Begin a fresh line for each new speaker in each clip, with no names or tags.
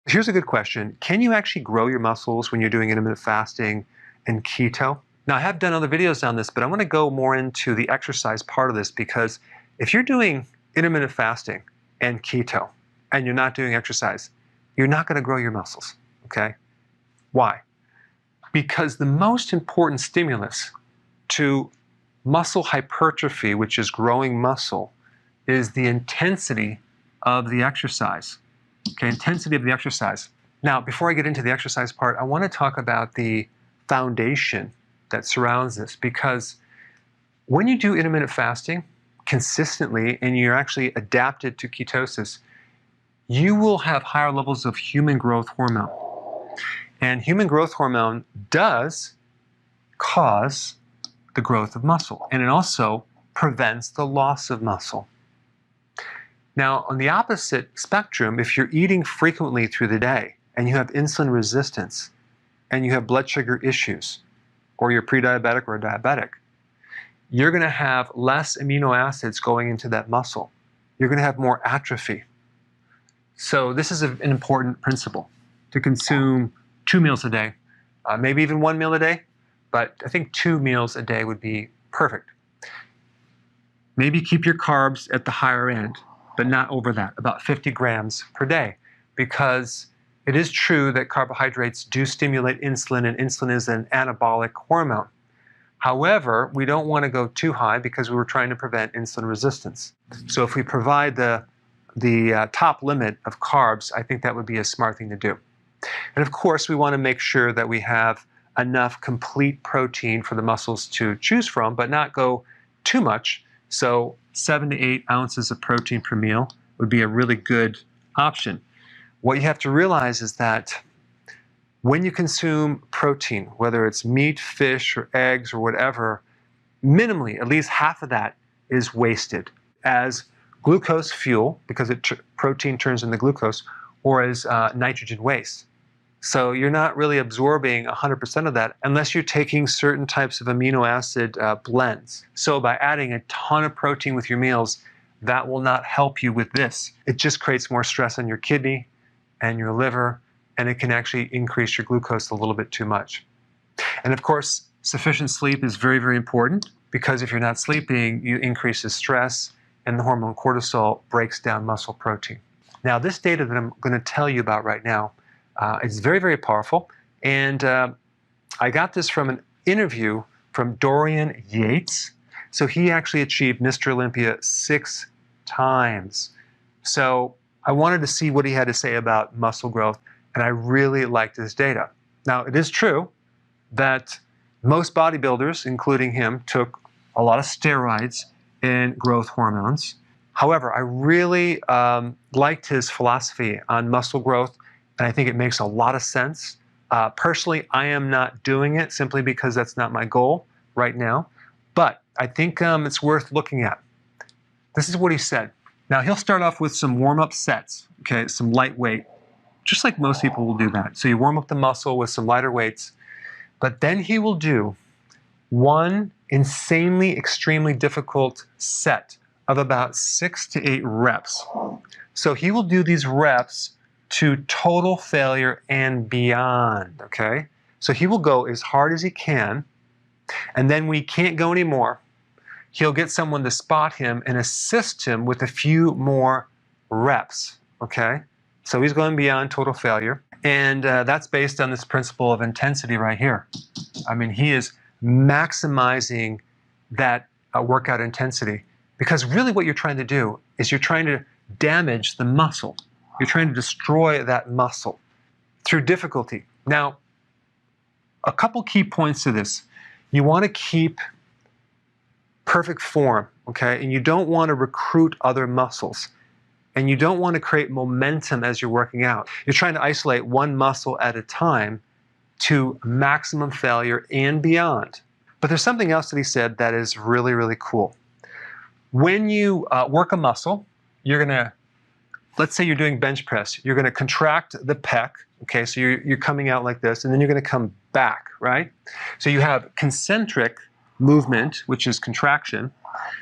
Here's a good question. Can you actually grow your muscles when you're doing intermittent fasting and keto? Now, I have done other videos on this, but I want to go more into the exercise part of this, because if you're doing intermittent fasting and keto and you're not doing exercise, you're not going to grow your muscles, okay? Why? Because the most important stimulus to muscle hypertrophy, which is growing muscle, is the intensity of the exercise. Okay, intensity of the exercise. Now, before I get into the exercise part, I want to talk about the foundation that surrounds this, because when you do intermittent fasting consistently and you're actually adapted to ketosis, you will have higher levels of human growth hormone. And human growth hormone does cause the growth of muscle, and it also prevents the loss of muscle. Now, on the opposite spectrum, if you're eating frequently through the day and you have insulin resistance and you have blood sugar issues, or you're pre-diabetic or diabetic, you're going to have less amino acids going into that muscle. You're going to have more atrophy. So this is an important principle, to consume 2 meals a day, maybe even 1 meal a day, but I think 2 meals a day would be perfect. Maybe keep your carbs at the higher end, but not over that, about 50 grams per day, because it is true that carbohydrates do stimulate insulin, and insulin is an anabolic hormone. However, we don't want to go too high because we were trying to prevent insulin resistance. So if we provide the top limit of carbs, I think that would be a smart thing to do. And of course, we want to make sure that we have enough complete protein for the muscles to choose from, but not go too much. So 7 to 8 ounces of protein per meal would be a really good option. What you have to realize is that when you consume protein, whether it's meat, fish, or eggs, or whatever, minimally, at least half of that is wasted as glucose fuel, because protein turns into glucose, or as nitrogen waste. So you're not really absorbing 100% of that unless you're taking certain types of amino acid blends. So by adding a ton of protein with your meals, that will not help you with this. It just creates more stress on your kidney and your liver, and it can actually increase your glucose a little bit too much. And of course, sufficient sleep is very, very important, because if you're not sleeping, you increase the stress, and the hormone cortisol breaks down muscle protein. Now, this data that I'm going to tell you about right now is very, very powerful. And I got this from an interview from Dorian Yates. So he actually achieved Mr. Olympia 6 times. So I wanted to see what he had to say about muscle growth, and I really liked his data. Now, it is true that most bodybuilders, including him, took a lot of steroids and growth hormones. However, I really liked his philosophy on muscle growth, and I think it makes a lot of sense. Personally, I am not doing it simply because that's not my goal right now, but I think it's worth looking at. This is what he said. Now, he'll start off with some warm-up sets, okay, some lightweight, just like most people will do that. So you warm up the muscle with some lighter weights, but then he will do one insanely, extremely difficult set of about 6 to 8 reps. So he will do these reps to total failure and beyond, okay? So he will go as hard as he can, and then when he can't go anymore, he'll get someone to spot him and assist him with a few more reps, okay? So he's going beyond total failure, and that's based on this principle of intensity right here. I mean, he is maximizing that workout intensity, because really what you're trying to do is you're trying to damage the muscle. You're trying to destroy that muscle through difficulty. Now, a couple key points to this. You want to keep perfect form, okay? And you don't want to recruit other muscles. And you don't want to create momentum as you're working out. You're trying to isolate one muscle at a time to maximum failure and beyond. But there's something else that he said that is really, really cool. When you work a muscle, you're going to, let's say you're doing bench press, you're going to contract the pec, okay, so you're coming out like this, and then you're going to come back, right? So you have concentric movement, which is contraction,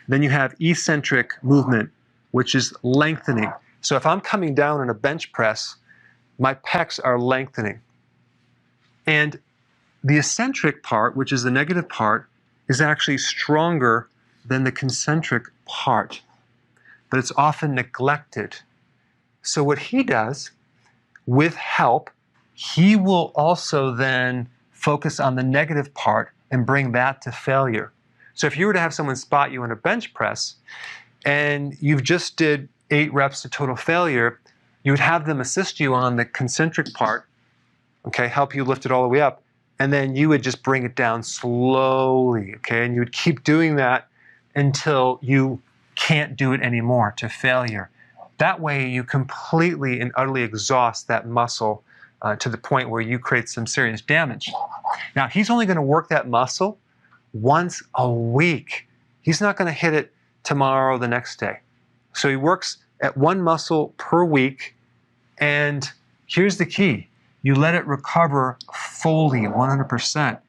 then you have eccentric movement, which is lengthening. So if I'm coming down in a bench press, my pecs are lengthening. And the eccentric part, which is the negative part, is actually stronger than the concentric part, but it's often neglected. So what he does, with help, he will also then focus on the negative part and bring that to failure. So if you were to have someone spot you on a bench press and you've just did 8 reps to total failure, you would have them assist you on the concentric part, okay, help you lift it all the way up, and then you would just bring it down slowly, okay, and you would keep doing that until you can't do it anymore, to failure. That way you completely and utterly exhaust that muscle to the point where you create some serious damage. Now, he's only going to work that muscle once a week. He's not going to hit it tomorrow or the next day. So he works at one muscle per week, and here's the key. You let it recover fully, 100%.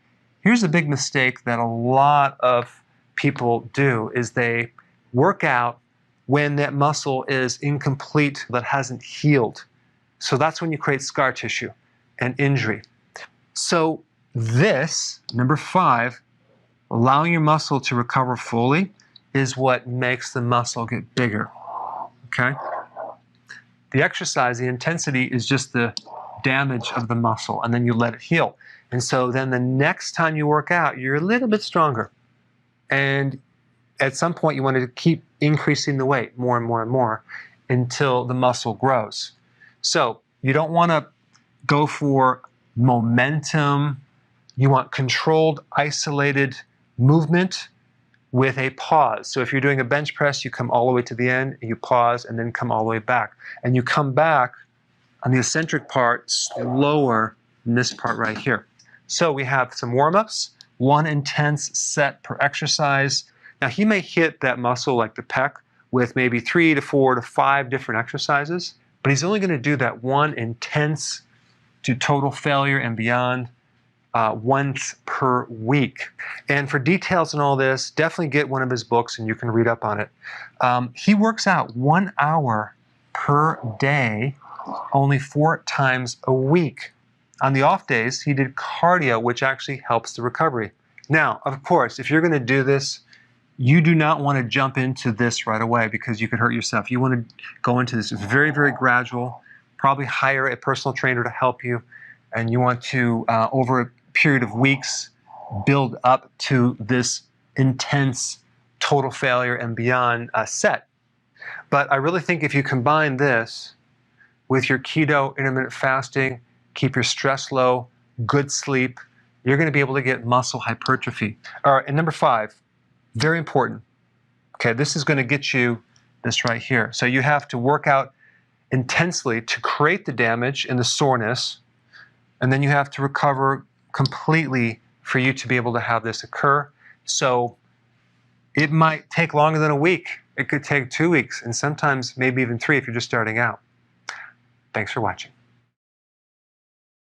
Here's a big mistake that a lot of people do, is they work out when that muscle is incomplete, that hasn't healed. So that's when you create scar tissue and injury. So this, number 5, allowing your muscle to recover fully, is what makes the muscle get bigger, okay? The exercise, the intensity, is just the damage of the muscle, and then you let it heal. And so then the next time you work out, you're a little bit stronger. And at some point, you want to keep increasing the weight more and more and more until the muscle grows. So you don't want to go for momentum. You want controlled, isolated movement with a pause. So if you're doing a bench press, you come all the way to the end, you pause, and then come all the way back. And you come back on the eccentric part slower than this part right here. So we have some warm-ups, 1 intense set per exercise. Now he may hit that muscle like the pec with maybe 3 to 4 to 5 different exercises, but he's only going to do that 1 intense to total failure and beyond once per week. And for details on all this, definitely get one of his books and you can read up on it. He works out 1 hour per day, only 4 times a week. On the off days, he did cardio, which actually helps the recovery. Now, of course, if you're going to do this, you do not want to jump into this right away because you could hurt yourself. You want to go into this very, very gradual, probably hire a personal trainer to help you, and you want to, over a period of weeks, build up to this intense total failure and beyond set. But I really think if you combine this with your keto, intermittent fasting, keep your stress low, good sleep, you're going to be able to get muscle hypertrophy. All right, and number 5, very important. Okay, this is going to get you this right here. So you have to work out intensely to create the damage and the soreness, and then you have to recover completely for you to be able to have this occur. So it might take longer than a week. It could take 2 weeks, and sometimes maybe even 3 if you're just starting out. Thanks for watching.